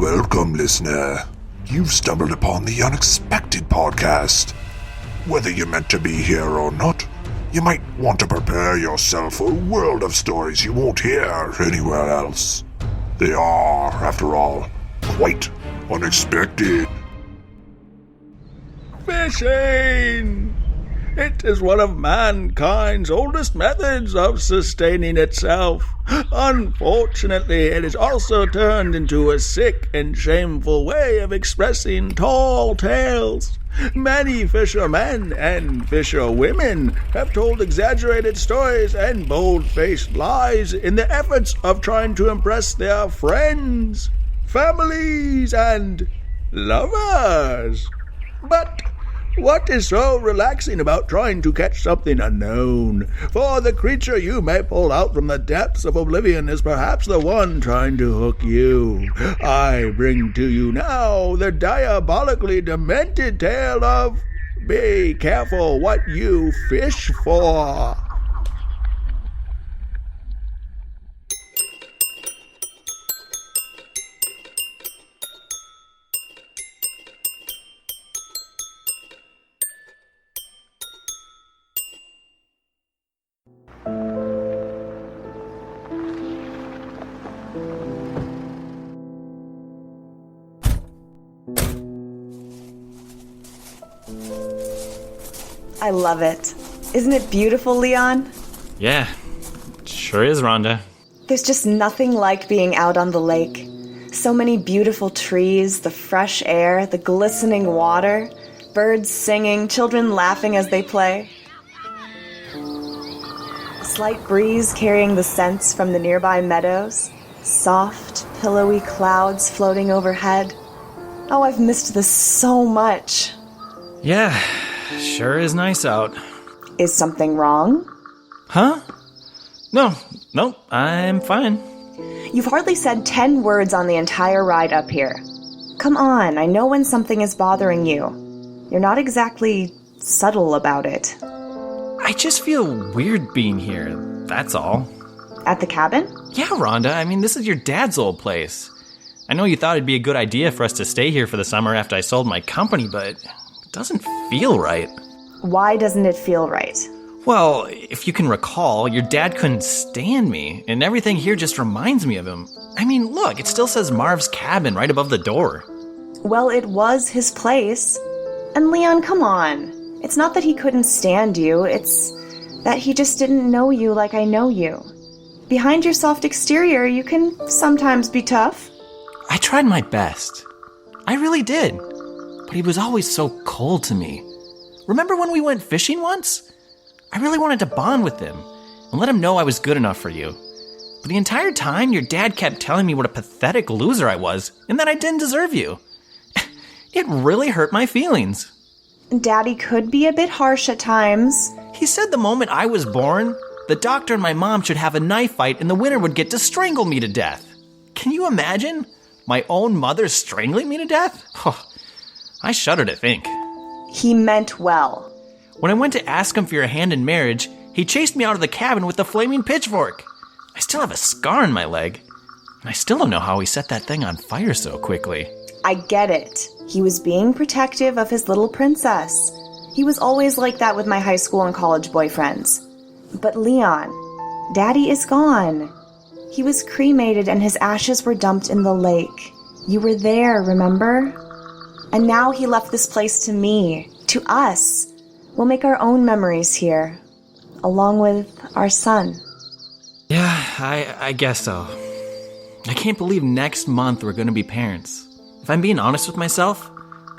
Welcome, listener. You've stumbled upon the Unexpected Podcast. Whether you're meant to be here or not, you might want to prepare yourself for a world of stories you won't hear anywhere else. They are, after all, quite unexpected. Fishing! It is one of mankind's oldest methods of sustaining itself. Unfortunately, it is also turned into a sick and shameful way of expressing tall tales. Many fishermen and fisherwomen have told exaggerated stories and bold-faced lies in the efforts of trying to impress their friends, families, and lovers. But what is so relaxing about trying to catch something unknown? For the creature you may pull out from the depths of oblivion is perhaps the one trying to hook you. I bring to you now the diabolically demented tale of Be Careful What You Fish For. I love it. Isn't it beautiful, Leon? Yeah, it sure is, Rhonda. There's just nothing like being out on the lake. So many beautiful trees, the fresh air, the glistening water, birds singing, children laughing as they play. A slight breeze carrying the scents from the nearby meadows, soft, pillowy clouds floating overhead. Oh, I've missed this so much. Yeah, sure is nice out. Is something wrong? Huh? No, I'm fine. You've hardly said 10 words on the entire ride up here. Come on, I know when something is bothering you. You're not exactly subtle about it. I just feel weird being here, that's all. At the cabin? Yeah, Rhonda, I mean, this is your dad's old place. I know you thought it'd be a good idea for us to stay here for the summer after I sold my company, but it doesn't feel right. Why doesn't it feel right? Well, if you can recall, your dad couldn't stand me, and everything here just reminds me of him. I mean, look, it still says Marv's cabin right above the door. Well, it was his place. And Leon, come on. It's not that he couldn't stand you, it's that he just didn't know you like I know you. Behind your soft exterior, you can sometimes be tough. I tried my best. I really did. But he was always so cold to me. Remember when we went fishing once? I really wanted to bond with him and let him know I was good enough for you. But the entire time, your dad kept telling me what a pathetic loser I was and that I didn't deserve you. It really hurt my feelings. Daddy could be a bit harsh at times. He said the moment I was born, the doctor and my mom should have a knife fight and the winner would get to strangle me to death. Can you imagine? My own mother strangling me to death? Oh, I shudder to think. He meant well. When I went to ask him for your hand in marriage, he chased me out of the cabin with a flaming pitchfork. I still have a scar on my leg, and I still don't know how he set that thing on fire so quickly. I get it. He was being protective of his little princess. He was always like that with my high school and college boyfriends. But Leon, Daddy is gone. He was cremated and his ashes were dumped in the lake. You were there, remember? And now he left this place to me, to us. We'll make our own memories here, along with our son. Yeah, I guess so. I can't believe next month we're going to be parents. If I'm being honest with myself,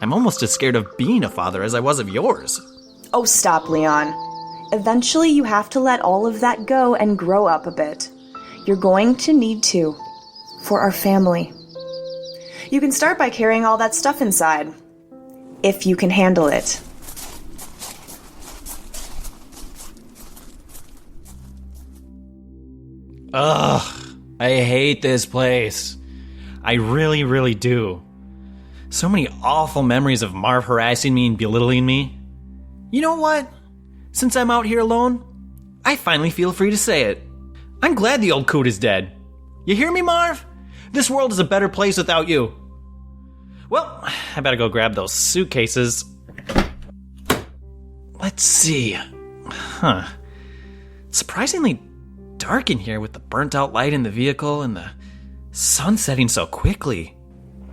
I'm almost as scared of being a father as I was of yours. Oh, stop, Leon. Eventually you have to let all of that go and grow up a bit. You're going to need to, for our family. You can start by carrying all that stuff inside, if you can handle it. Ugh, I hate this place. I really, really do. So many awful memories of Marv harassing me and belittling me. You know what? Since I'm out here alone, I finally feel free to say it. I'm glad the old coot is dead. You hear me, Marv? This world is a better place without you. Well, I better go grab those suitcases. Let's see. It's surprisingly dark in here with the burnt-out light in the vehicle and the sun setting so quickly.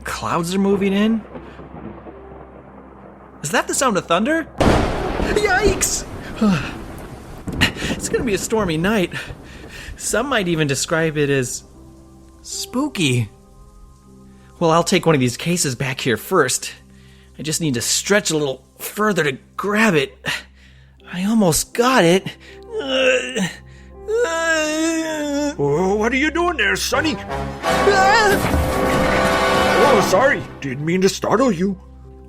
Clouds are moving in. Is that the sound of thunder? Yikes! It's gonna be a stormy night. Some might even describe it as spooky. Well, I'll take one of these cases back here first. I just need to stretch a little further to grab it. I almost got it. Oh, what are you doing there, Sonny? Oh, sorry. Didn't mean to startle you.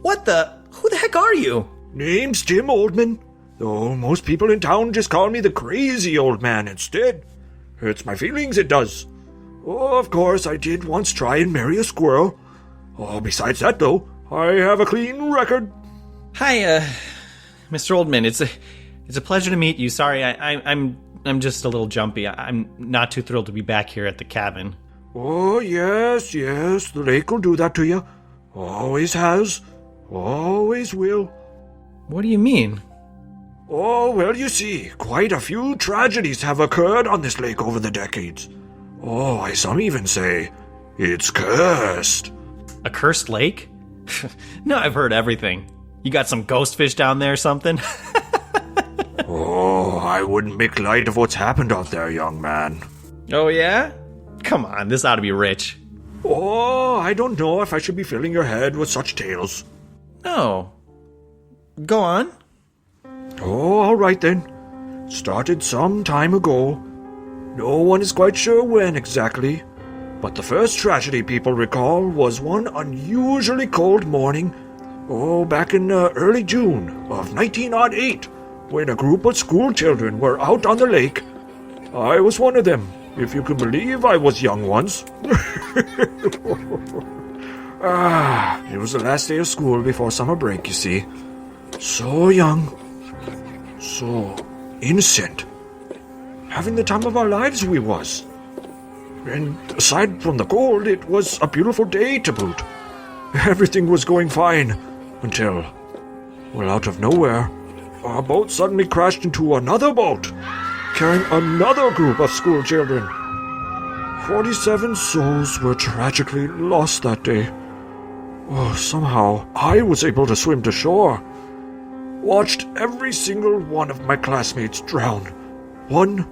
What the? Who the heck are you? Name's Jim Oldman. Though most people in town just call me the crazy old man instead. Hurts my feelings, it does. Oh, of course, I did once try and marry a squirrel. Oh, besides that, though, I have a clean record. Hi, Mr. Oldman. It's a pleasure to meet you. Sorry, I'm just a little jumpy. I'm not too thrilled to be back here at the cabin. Oh, yes, the lake will do that to you. Always has. Always will. What do you mean? Oh, well, you see, quite a few tragedies have occurred on this lake over the decades. Oh, some even say it's cursed. A cursed lake? No, I've heard everything. You got some ghost fish down there or something? Oh, I wouldn't make light of what's happened out there, young man. Oh, yeah? Come on, this ought to be rich. Oh, I don't know if I should be filling your head with such tales. No. Go on. Oh, all right then. Started some time ago. No one is quite sure when exactly, but the first tragedy people recall was one unusually cold morning, back in early June of 1908, when a group of school children were out on the lake. I was one of them, if you can believe I was young once. It was the last day of school before summer break, you see. So young, so innocent. Having the time of our lives we was. And aside from the cold, it was a beautiful day to boot. Everything was going fine until, well, out of nowhere, our boat suddenly crashed into another boat, carrying another group of school children. 47 souls were tragically lost that day. Oh, somehow I was able to swim to shore. Watched every single one of my classmates drown, one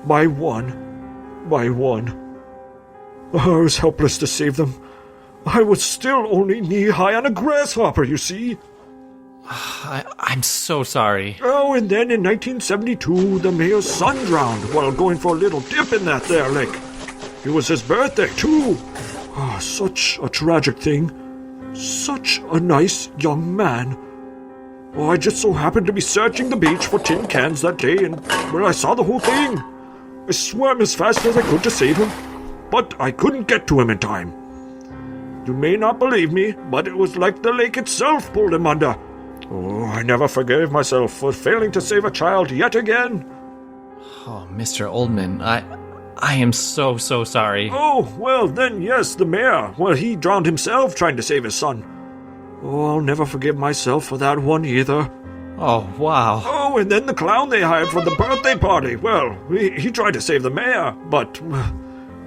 by one by one. I was helpless to save them. I was still only knee-high on a grasshopper, you see. I'm so sorry. Oh, and then in 1972, the mayor's son drowned while going for a little dip in that there lake. It was his birthday, too. Oh, such a tragic thing. Such a nice young man. Oh, I just so happened to be searching the beach for tin cans that day, and I saw the whole thing. I swam as fast as I could to save him, but I couldn't get to him in time. You may not believe me, but it was like the lake itself pulled him under. Oh, I never forgave myself for failing to save a child yet again. Oh, Mr. Oldman, I am so sorry. Oh, well, then, yes, the mayor. Well, he drowned himself trying to save his son. Oh, I'll never forgive myself for that one either. Oh, wow. Oh, and then the clown they hired for the birthday party. Well, he tried to save the mayor, but,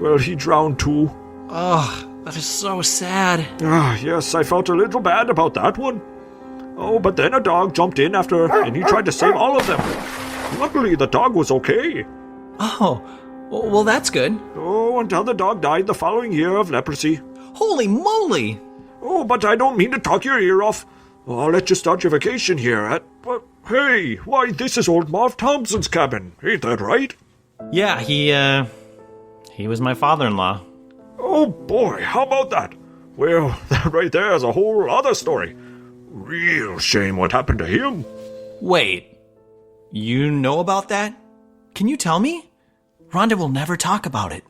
well, he drowned too. Oh, that is so sad. Yes, I felt a little bad about that one. Oh, but then a dog jumped in after, and he tried to save all of them. Luckily, the dog was okay. Oh, well, that's good. Oh, until the dog died the following year of leprosy. Holy moly! Oh, but I don't mean to talk your ear off. I'll let you start your vacation here hey, why, this is old Marv Thompson's cabin. Ain't that right? Yeah, he was my father-in-law. Oh, boy, how about that? Well, that right there is a whole other story. Real shame what happened to him. Wait, you know about that? Can you tell me? Rhonda will never talk about it.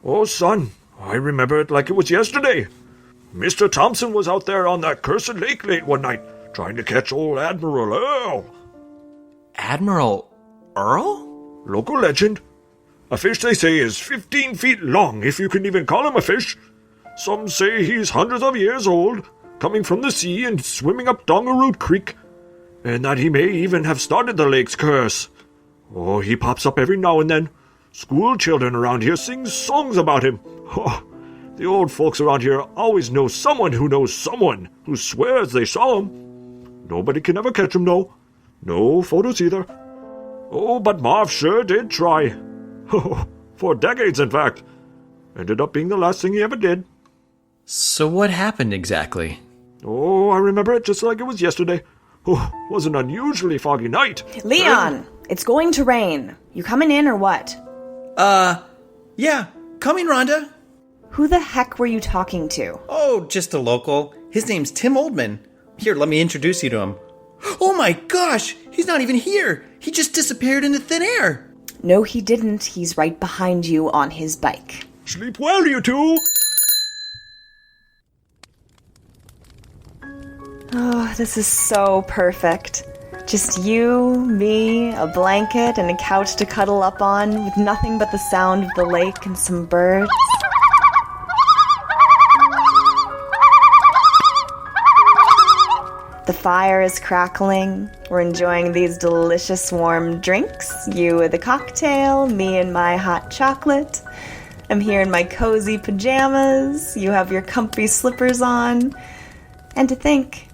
Oh, son, I remember it like it was yesterday. Mr. Thompson was out there on that cursed lake late one night, trying to catch old Admiral Earl. Admiral Earl? Local legend. A fish they say is 15 feet long, if you can even call him a fish. Some say he's hundreds of years old, coming from the sea and swimming up Dongaroot Creek, and that he may even have started the lake's curse. Oh, he pops up every now and then. School children around here sing songs about him. Oh, the old folks around here always know someone who swears they saw him. Nobody can ever catch him, though. No photos either. Oh, but Marv sure did try. For decades, in fact. Ended up being the last thing he ever did. So what happened exactly? Oh, I remember it just like it was yesterday. Oh, was an unusually foggy night. Leon, it's going to rain. You coming in or what? Yeah, coming, Rhonda. Who the heck were you talking to? Oh, just a local. His name's Tim Oldman. Here, let me introduce you to him. Oh my gosh, he's not even here. He just disappeared into thin air. No, he didn't. He's right behind you on his bike. Sleep well, you two. Oh, this is so perfect. Just you, me, a blanket, and a couch to cuddle up on with nothing but the sound of the lake and some birds. The fire is crackling. We're enjoying these delicious warm drinks. You with a cocktail, me and my hot chocolate. I'm here in my cozy pajamas. You have your comfy slippers on. And to think,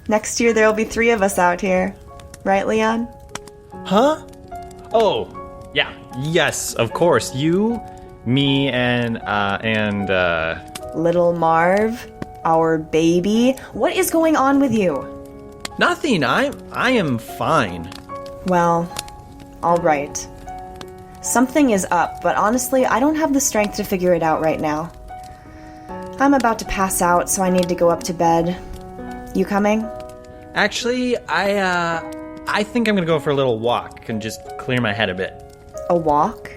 next year there'll be 3 of us out here. Right, Leon? Huh? Oh, yeah. Yes, of course. You, me, and Little Marv, our baby. What is going on with you? Nothing. I am fine. Well, all right. Something is up, but honestly, I don't have the strength to figure it out right now. I'm about to pass out, so I need to go up to bed. You coming? Actually, I think I'm gonna go for a little walk and just clear my head a bit. A walk?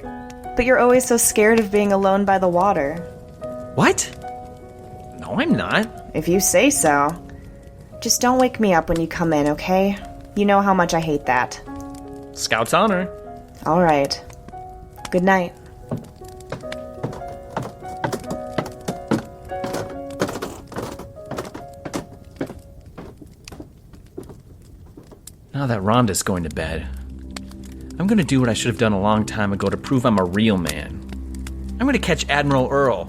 But you're always so scared of being alone by the water. What? No, I'm not. If you say so. Just don't wake me up when you come in, okay? You know how much I hate that. Scout's honor. All right. Good night. Now that Rhonda's going to bed, I'm going to do what I should have done a long time ago to prove I'm a real man. I'm going to catch Admiral Earl.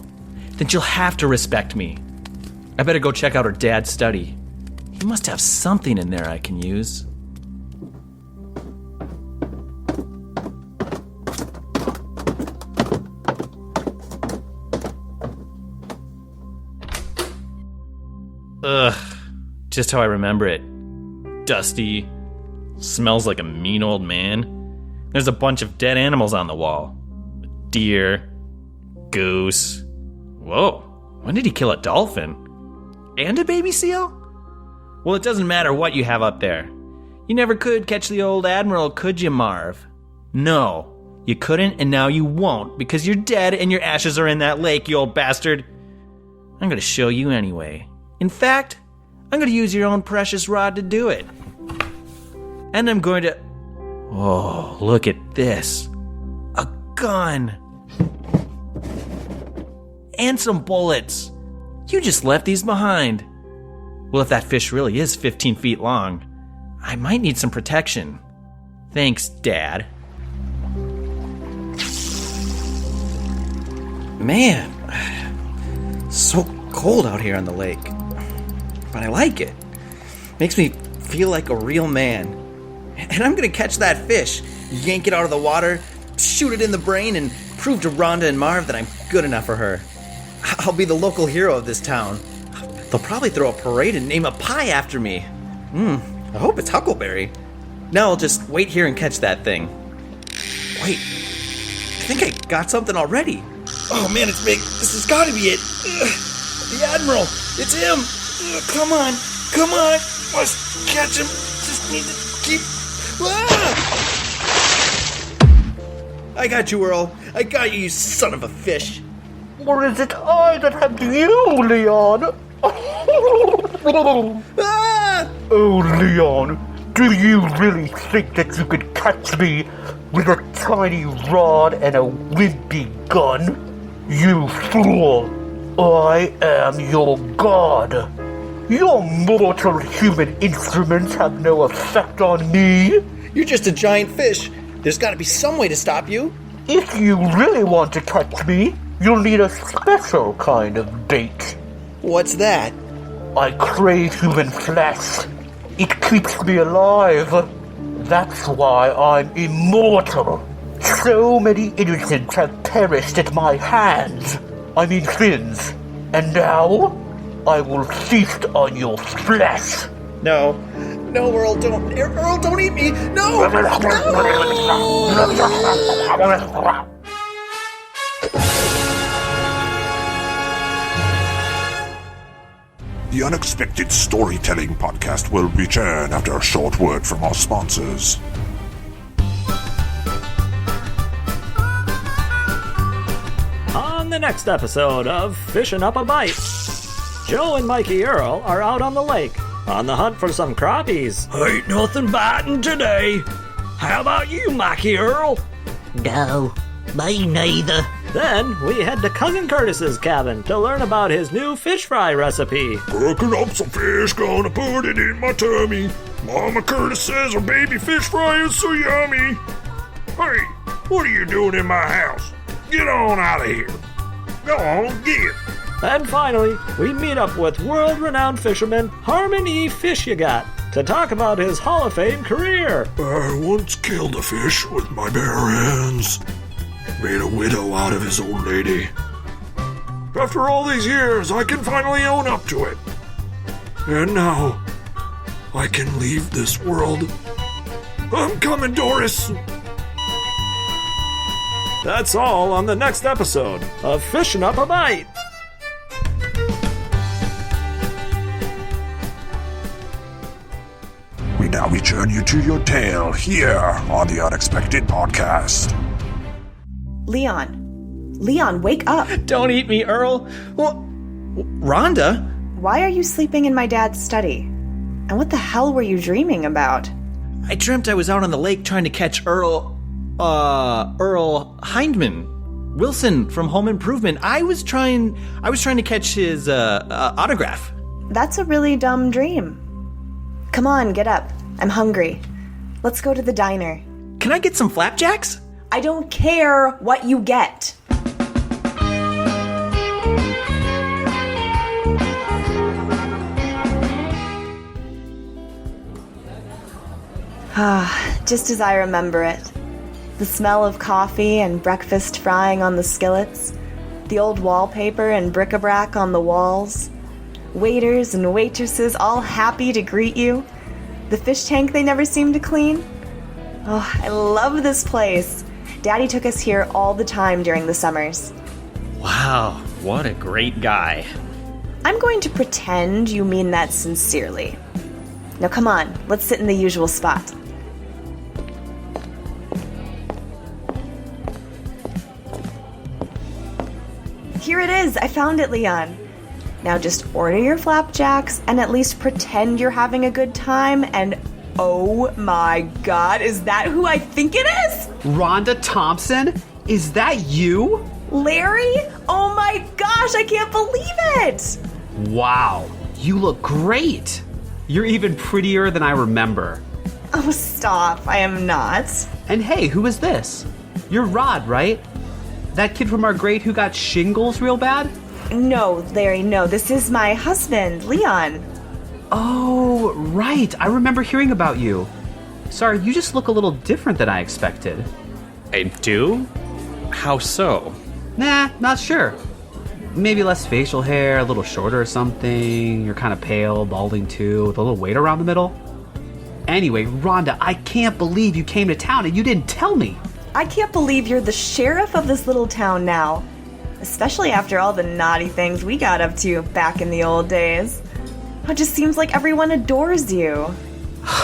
Then she'll have to respect me. I better go check out her dad's study. He must have something in there I can use. Ugh. Just how I remember it. Dusty. Smells like a mean old man. There's a bunch of dead animals on the wall. A deer. Goose. Whoa. When did he kill a dolphin? And a baby seal? Well, it doesn't matter what you have up there. You never could catch the old Admiral, could you, Marv? No, you couldn't, and now you won't, because you're dead and your ashes are in that lake, you old bastard. I'm gonna show you anyway. In fact, I'm gonna use your own precious rod to do it. And I'm going to... Oh, look at this. A gun. And some bullets. You just left these behind. Well, if that fish really is 15 feet long, I might need some protection. Thanks, Dad. Man, so cold out here on the lake. But I like it. Makes me feel like a real man. And I'm gonna catch that fish, yank it out of the water, shoot it in the brain, and prove to Rhonda and Marv that I'm good enough for her. I'll be the local hero of this town. They'll probably throw a parade and name a pie after me. I hope it's Huckleberry. Now I'll just wait here and catch that thing. Wait, I think I got something already. Oh man, it's big. This has got to be it. The Admiral, it's him. Come on. Must catch him. Just need to keep... I got you, Earl. I got you, you son of a fish. Or is it I that have you, Leon? Oh, Leon, do you really think that you could catch me with a tiny rod and a wimpy gun? You fool! I am your god. Your mortal human instruments have no effect on me. You're just a giant fish. There's gotta be some way to stop you. If you really want to catch me, you'll need a special kind of bait. What's that? I crave human flesh. It keeps me alive. That's why I'm immortal. So many innocents have perished at my hands. I mean fins. And now, I will feast on your flesh. No, Earl, don't. Earl, don't eat me. No! The Unexpected Storytelling Podcast will return after a short word from our sponsors. On the next episode of Fishing Up a Bite, Joe and Mikey Earl are out on the lake on the hunt for some crappies. Ain't nothing biting today. How about you, Mikey Earl? No, me neither. Then we head to Cousin Curtis's cabin to learn about his new fish fry recipe. Cooking up some fish, gonna put it in my tummy. Mama Curtis says her baby fish fry is so yummy. Hey, what are you doing in my house? Get on out of here. Go on, get. And finally, we meet up with world-renowned fisherman Harmon E. Fishygot to talk about his Hall of Fame career. I once killed a fish with my bare hands. Made a widow out of his old lady. After all these years, I can finally own up to it. And now, I can leave this world. I'm coming, Doris. That's all on the next episode of Fishing Up a Bite. We now return you to your tale here on the Unexpected Podcast. Leon, wake up. Don't eat me, Earl. Well, Rhonda? Why are you sleeping in my dad's study? And what the hell were you dreaming about? I dreamt I was out on the lake trying to catch Earl Hindman. Wilson from Home Improvement. I was trying to catch his autograph. That's a really dumb dream. Come on, get up. I'm hungry. Let's go to the diner. Can I get some flapjacks? I don't care what you get. Just as I remember it. The smell of coffee and breakfast frying on the skillets, the old wallpaper and bric-a-brac on the walls, waiters and waitresses all happy to greet you, the fish tank they never seem to clean. Oh, I love this place. Daddy took us here all the time during the summers. Wow, what a great guy. I'm going to pretend you mean that sincerely. Now come on, let's sit in the usual spot. Here it is, I found it, Leon. Now just order your flapjacks and at least pretend you're having a good time and oh my god, is that who I think it is? Rhonda Thompson? Is that you? Larry? Oh my gosh, I can't believe it! Wow, you look great. You're even prettier than I remember. Oh, stop, I am not. And hey, who is this? You're Rod, right? That kid from our grade who got shingles real bad? No, Larry, no, this is my husband, Leon. Oh, right, I remember hearing about you. Sorry, you just look a little different than I expected. I do? How so? Nah, not sure. Maybe less facial hair, a little shorter or something. You're kind of pale, balding too, with a little weight around the middle. Anyway, Rhonda, I can't believe you came to town and you didn't tell me. I can't believe you're the sheriff of this little town now. Especially after all the naughty things we got up to back in the old days. It just seems like everyone adores you.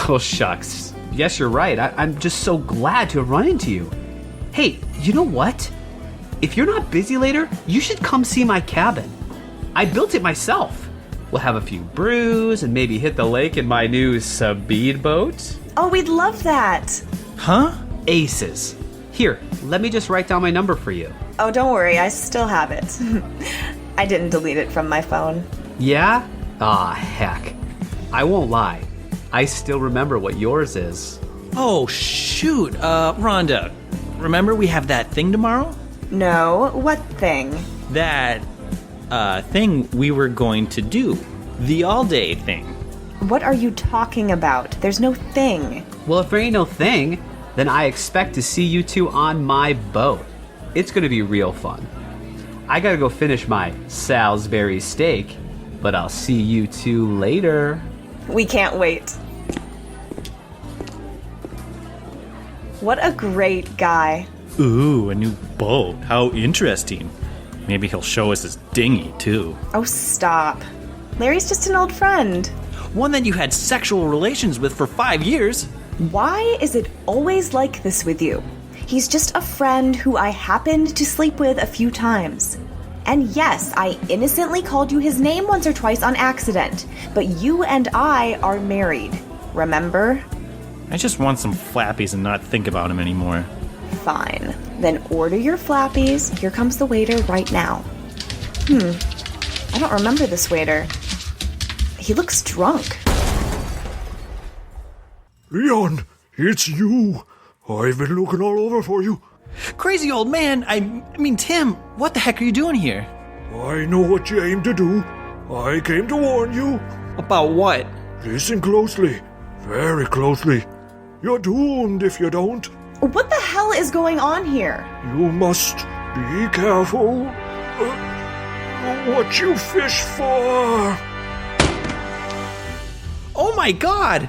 Oh, shucks. Yes, you're right. I'm just so glad to have run into you. Hey, you know what? If you're not busy later, you should come see my cabin. I built it myself. We'll have a few brews and maybe hit the lake in my new speedboat. Oh, we'd love that. Huh? Aces. Here, let me just write down my number for you. Oh, don't worry, I still have it. I didn't delete it from my phone. Yeah? Ah, heck. I won't lie. I still remember what yours is. Oh, shoot. Rhonda, remember we have that thing tomorrow? No, what thing? That, thing we were going to do. The all-day thing. What are you talking about? There's no thing. Well, if there ain't no thing, then I expect to see you two on my boat. It's gonna be real fun. I gotta go finish my Salisbury steak, but I'll see you two later. We can't wait. What a great guy. Ooh, a new boat. How interesting. Maybe he'll show us his dinghy, too. Oh, stop. Larry's just an old friend. One that you had sexual relations with for 5 years. Why is it always like this with you? He's just a friend who I happened to sleep with a few times. And yes, I innocently called you his name once or twice on accident, but you and I are married. Remember? I just want some flappies and not think about him anymore. Fine. Then order your flappies. Here comes the waiter right now. I don't remember this waiter. He looks drunk. Leon, it's you. I've been looking all over for you. Crazy old man. I mean, Tim, what the heck are you doing here? I know what you aim to do. I came to warn you. About what? Listen closely. Very closely. You're doomed if you don't. What the hell is going on here? You must be careful. What you fish for. Oh my god!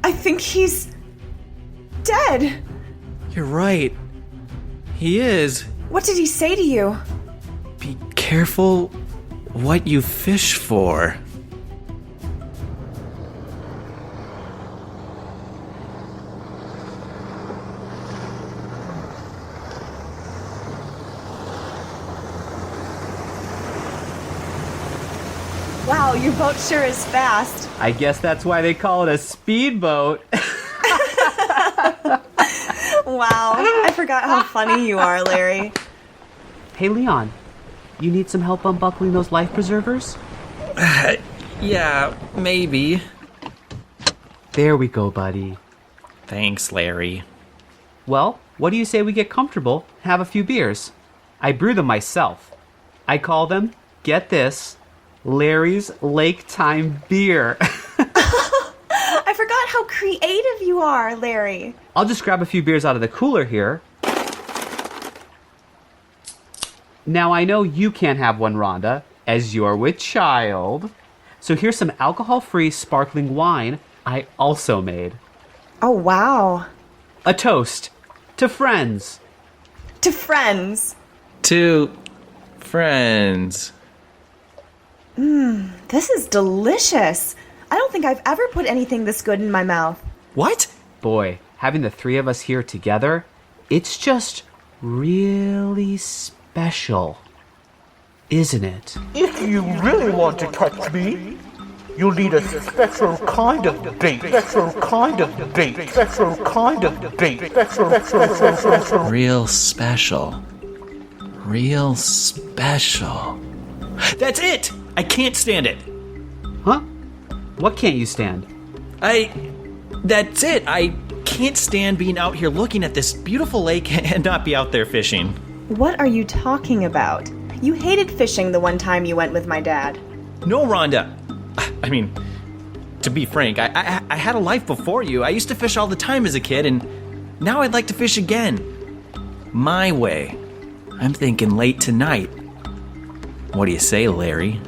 I think he's dead. You're right. He is. What did he say to you? Be careful what you fish for. Wow, your boat sure is fast. I guess that's why they call it a speedboat. Wow, I forgot how funny you are, Larry. Hey, Leon, you need some help unbuckling those life preservers? Yeah, maybe. There we go, buddy. Thanks, Larry. Well, what do you say we get comfortable, have a few beers? I brew them myself. I call them, get this, Larry's Lake Time Beer. I forgot how creative you are, Larry. I'll just grab a few beers out of the cooler here. Now, I know you can't have one, Rhonda, as you're with child. So here's some alcohol-free sparkling wine I also made. Oh, wow. A toast to friends. To friends. To friends. This is delicious. I don't think I've ever put anything this good in my mouth. What? Boy, having the three of us here together, it's just really special, isn't it? If you really want to touch me, you'll need a special kind of bait. Special kind of bait. Special kind of bait. Special. Real special. Real special. That's it! I can't stand it. Huh? What can't you stand? That's it. I can't stand being out here looking at this beautiful lake and not be out there fishing. What are you talking about? You hated fishing the one time you went with my dad. No, Rhonda. I mean, to be frank, I had a life before you. I used to fish all the time as a kid, and now I'd like to fish again. My way. I'm thinking late tonight. What do you say, Larry?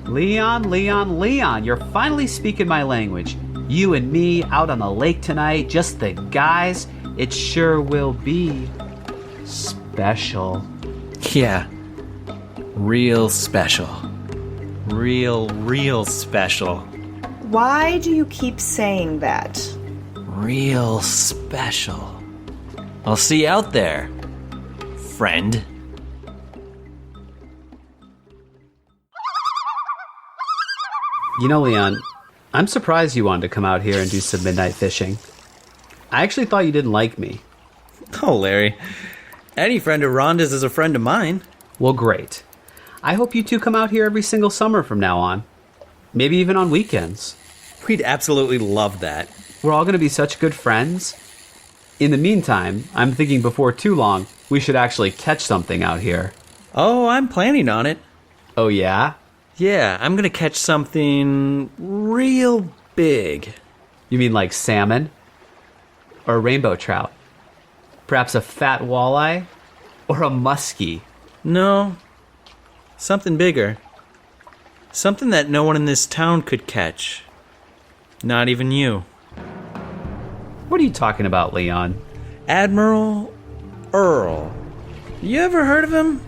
Leon, you're finally speaking my language. You and me out on the lake tonight, just the guys. It sure will be special. Yeah. Real special. Real special. Why do you keep saying that? Real special. I'll see you out there, friend. You know, Leon, I'm surprised you wanted to come out here and do some midnight fishing. I actually thought you didn't like me. Oh, Larry. Any friend of Rhonda's is a friend of mine. Well, great. I hope you two come out here every single summer from now on. Maybe even on weekends. We'd absolutely love that. We're all going to be such good friends. In the meantime, I'm thinking before too long, we should actually catch something out here. Oh, I'm planning on it. Oh, yeah? Yeah, I'm gonna catch something real big. You mean like salmon? Or rainbow trout? Perhaps a fat walleye? Or a muskie? No, something bigger. Something that no one in this town could catch. Not even you. What are you talking about, Leon? Admiral Earl. You ever heard of him?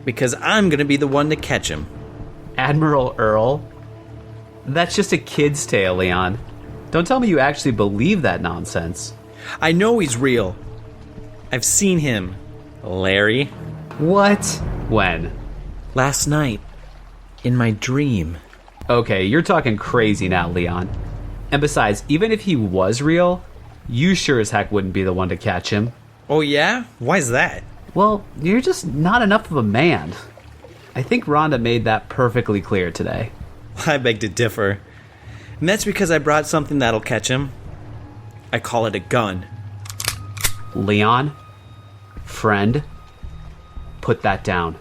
Because I'm gonna be the one to catch him. Admiral Earl? That's just a kid's tale, Leon. Don't tell me you actually believe that nonsense. I know he's real. I've seen him, Larry. What? When? Last night. In my dream. Okay, you're talking crazy now, Leon. And besides, even if he was real, you sure as heck wouldn't be the one to catch him. Oh yeah? Why's that? Well, you're just not enough of a man. I think Rhonda made that perfectly clear today. I beg to differ. And that's because I brought something that'll catch him. I call it a gun. Leon? Friend? Put that down.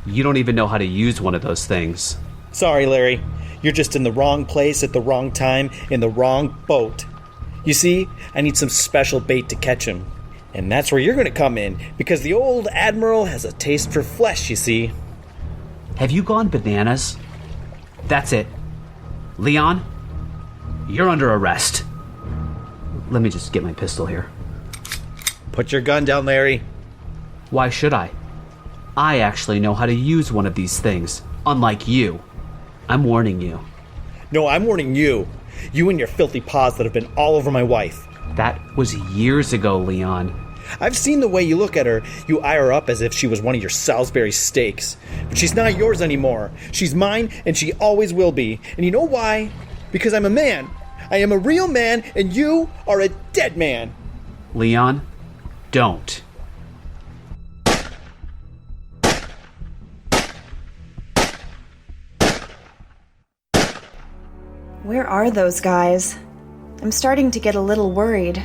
You don't even know how to use one of those things. Sorry, Larry. You're just in the wrong place at the wrong time in the wrong boat. You see, I need some special bait to catch him. And that's where you're going to come in, because the old Admiral has a taste for flesh, you see. Have you gone bananas? That's it. Leon, you're under arrest. Let me just get my pistol here. Put your gun down, Larry. Why should I? I actually know how to use one of these things, unlike you. I'm warning you. No, I'm warning you. You and your filthy paws that have been all over my wife. That was years ago, Leon. I've seen the way you look at her. You eye her up as if she was one of your Salisbury steaks. But she's not yours anymore. She's mine, and she always will be. And you know why? Because I'm a man. I am a real man, and you are a dead man. Leon, don't. Where are those guys? I'm starting to get a little worried.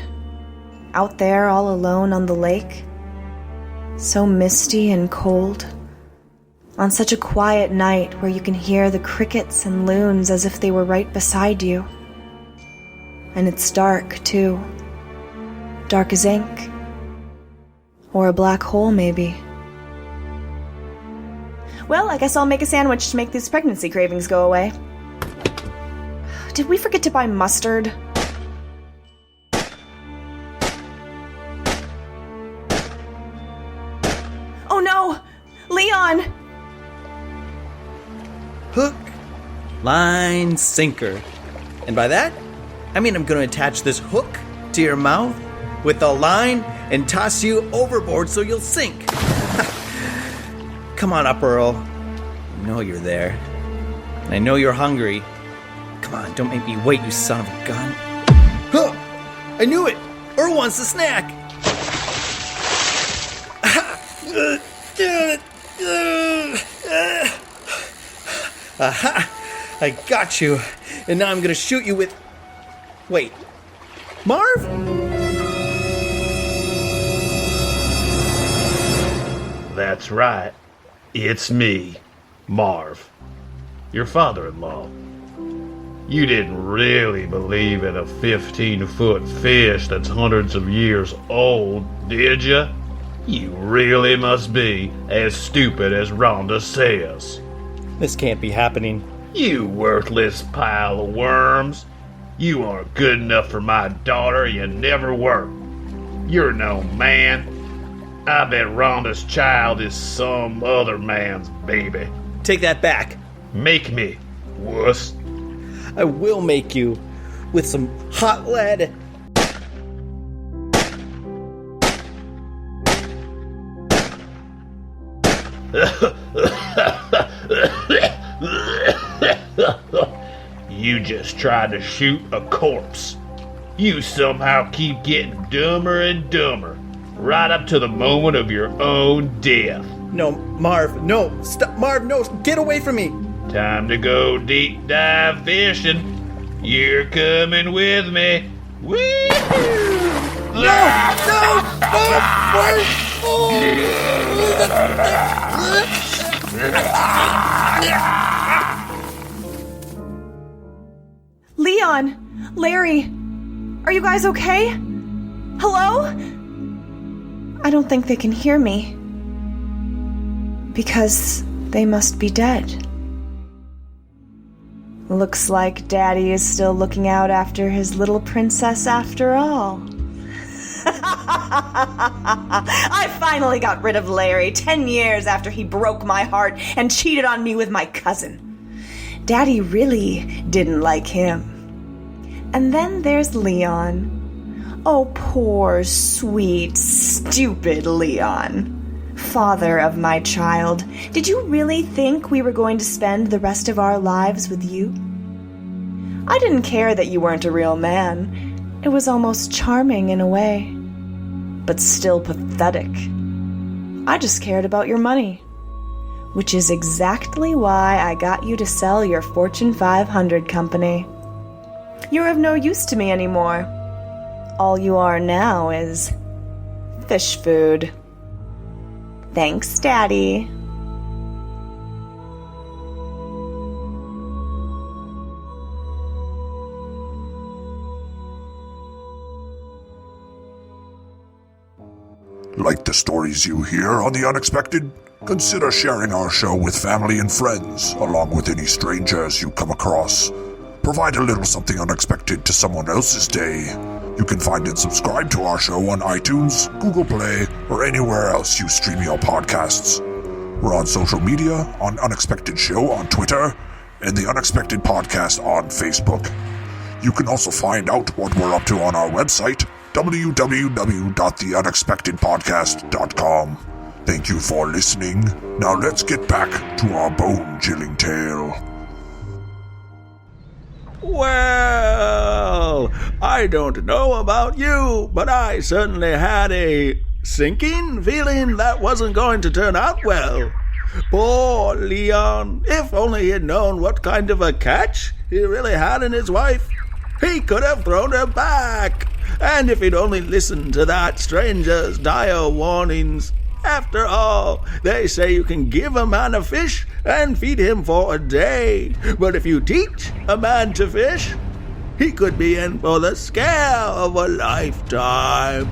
Out there all alone on the lake. So misty and cold. On such a quiet night where you can hear the crickets and loons as if they were right beside you. And it's dark, too. Dark as ink. Or a black hole, maybe. Well, I guess I'll make a sandwich to make these pregnancy cravings go away. Did we forget to buy mustard? Oh no! Leon! Hook, line, sinker. And by that, I mean I'm going to attach this hook to your mouth with a line and toss you overboard so you'll sink. Come on up, Earl. I know you're there. And I know you're hungry. Come on, don't make me wait, you son of a gun. Huh! I knew it! Earl wants a snack! Aha! I got you. And now I'm gonna shoot you with... Wait. Marv? That's right. It's me, Marv, your father-in-law. You didn't really believe in a 15-foot fish that's hundreds of years old, did you? You really must be as stupid as Rhonda says. This can't be happening. You worthless pile of worms. You aren't good enough for my daughter, you never were. You're no man. I bet Rhonda's child is some other man's baby. Take that back. Make me, wuss. I will make you with some hot lead. You just tried to shoot a corpse. You somehow keep getting dumber and dumber, right up to the moment of your own death. No, Marv, no. Stop, Marv, no, get away from me. Time to go deep dive fishing. You're coming with me. Woo! Leon! Larry! Are you guys okay? Hello? I don't think they can hear me. Because they must be dead. Looks like Daddy is still looking out after his little princess after all. I finally got rid of Larry 10 years after he broke my heart and cheated on me with my cousin. Daddy really didn't like him. And then there's Leon. Oh, poor, sweet, stupid Leon. Father of my child, did you really think we were going to spend the rest of our lives with you? I didn't care that you weren't a real man. It was almost charming in a way, but still pathetic. I just cared about your money, which is exactly why I got you to sell your Fortune 500 company. You're of no use to me anymore. All you are now is fish food. Thanks, Daddy. Like the stories you hear on The Unexpected? Consider sharing our show with family and friends, along with any strangers you come across. Provide a little something unexpected to someone else's day. You can find and subscribe to our show on iTunes, Google Play, or anywhere else you stream your podcasts. We're on social media, on Unexpected Show on Twitter, and The Unexpected Podcast on Facebook. You can also find out what we're up to on our website, www.theunexpectedpodcast.com. Thank you for listening. Now let's get back to our bone-chilling tale. Well, I don't know about you, but I certainly had a sinking feeling that wasn't going to turn out well. Poor Leon, if only he had known what kind of a catch he really had in his wife, he could have thrown her back. And if he'd only listened to that stranger's dire warnings. After all, they say you can give a man a fish and feed him for a day. But if you teach a man to fish, he could be in for the scare of a lifetime.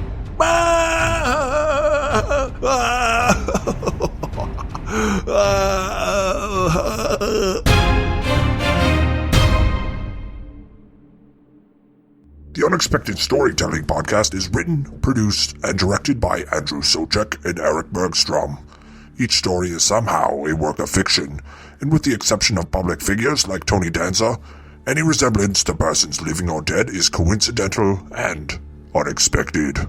The Unexpected Storytelling Podcast is written, produced, and directed by Andrew Soucek and Erik Bergstrom. Each story is somehow a work of fiction, and with the exception of public figures like Tony Danza, any resemblance to persons living or dead is coincidental and unexpected.